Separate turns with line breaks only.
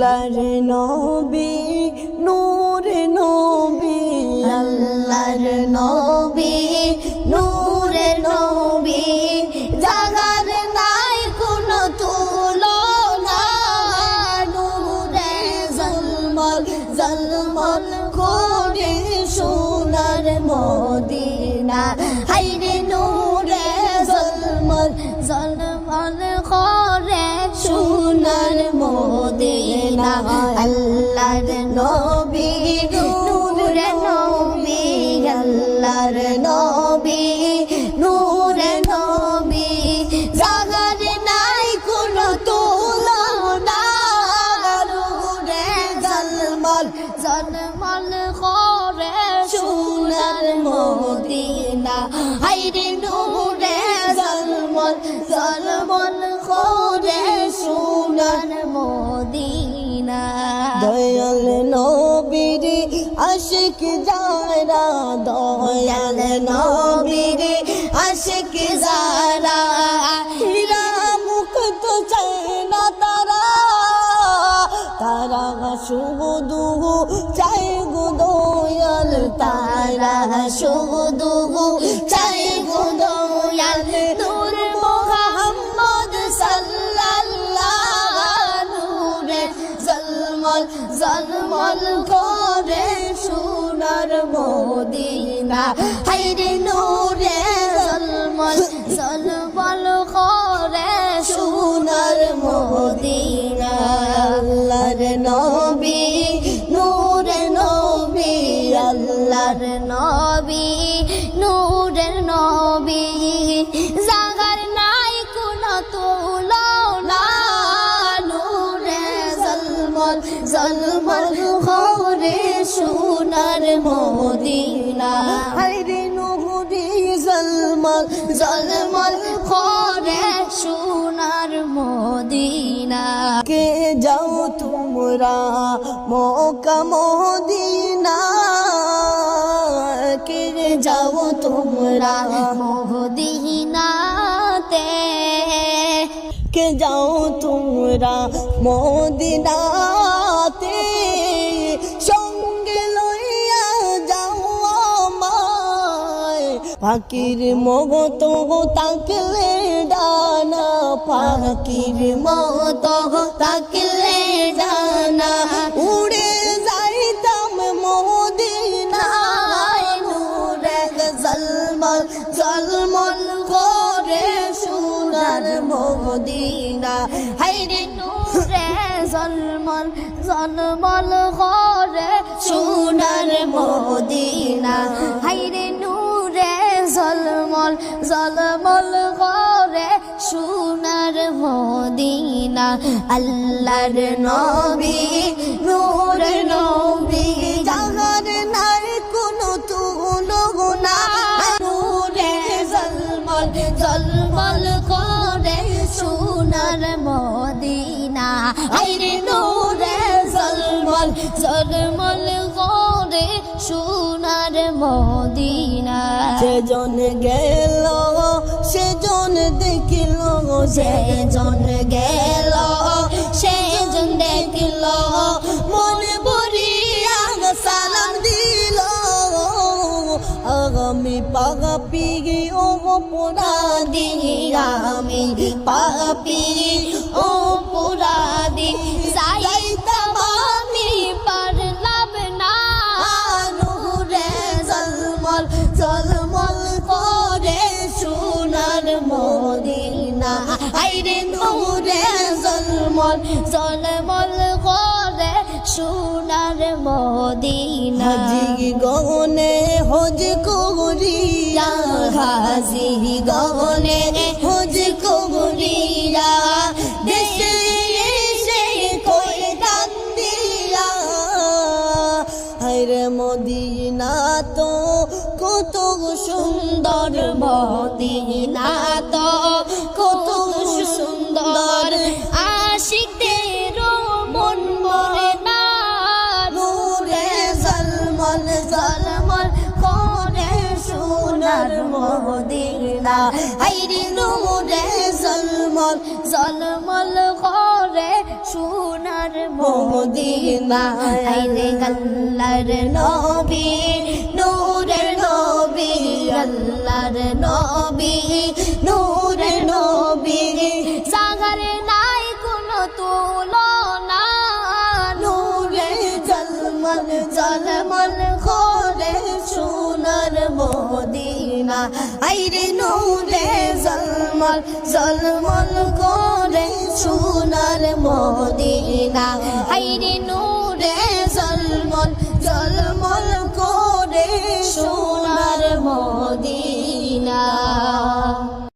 আল্লাহর নবী নূরে নবী
আল্লাহর নবী নূরে নবী জাগার নাই কোনো তুলনা নূরে জলমল জলমল করে সোনার মদিনা হায়রে নূরে জলমল জলমল করে সোনার মদিনা আল্লাহর নবী নূরে নবী আল্লাহর নবী নূরে নবী জাগার নাই কোনো তুলনা নূরে জলমল জলমল করে সোনার মদিনা হায়রে নূরে জলমল জলমল করে সোনার মদিনা
দয়াল নবীর আশিক যারা দয়াল
নবীর আশিক যারা
হীরা মুক্ত চায় না তারা তারা শুধু চায় গো দয়াল
তারা শুধু চাই গো দয়াল নূর মুহাম্মদ সাল্লাল্লাহ নূরে জলমল জলমল করে সোনার মদিনা হায়রে নূরে জলমল জলমল করে সোনার মদিনা
আল্লাহর নবী
নূরে নবী আল্লাহর নবী নূরের নবী জাগার নাই কোনো তুলনা নূরে জলমল জলমল করে সোনার মদিনা
হায়রে নূরে জলমল
জলমল করে সোনার মদিনা
কে যাও তোমরা মক্কা মদিনা কে
যাও তোমরা মদিনাতে
কে যাও তোমরা মদিনাতে সঙ্গে লইয়া যাও আমায় পাখির মগত তাকলে ডানা পাখির
মতো তাকলে ডানা
উড়ে যাইতাম মদিনায়
নূরে জলমল জলমল করে সোনার মদিনা হায়রে নূরে জলমল জলমল করে সোনার মদিনা হায়রে নূরে জলমল জলমল করে সোনার মদিনা আল্লাহর নবী নূরে নবী
জাগার নাই কোনো তুলনা
নূরে জলমল জলমল করে সোনার মদিনা হায়রে নূরে জলমল জলমল করে সোনার মদিনা
সেজন গেল সেজন দেখিল
সেজন গেল সেজন দেখল মনে ভরিয়া
সালাম দিল আগামী পাগা ও
পুরাদি আমি পাপি ও পুরাদি যাইতাম আমি পারলাম না নূরে জলমল জলমল করে সোনার মদিনা হায়রে নূরে জলমল জলমল করে সোনার মদিনা
হাজি গগনে হজ করিয়া
হাজি গগনে হজ করিয়া দেশে এসে কই দান দিয়া
হায়রে মদিনা তো কত
সুন্দর মদিনা তো কত সুন্দর আশিকদের মন মরে না নূরে জলমল জলমল করে সোনার মদিনা হায়রে নূরে জলমল জলমল করে সোনার
মদিনা
আইরে আল্লাহর নবী নূরের নবী আল্লাহর নবী নূরের নবী সাগর নাই কোনো তুলনা
নূরে জলমল জলমল করে সোনার মদিনা আইরে নূরে জলমল জলমল করে সোনার মদিনা
আইরে নূরে
জলমল জলমল করে সোনার
সোনার মদিনা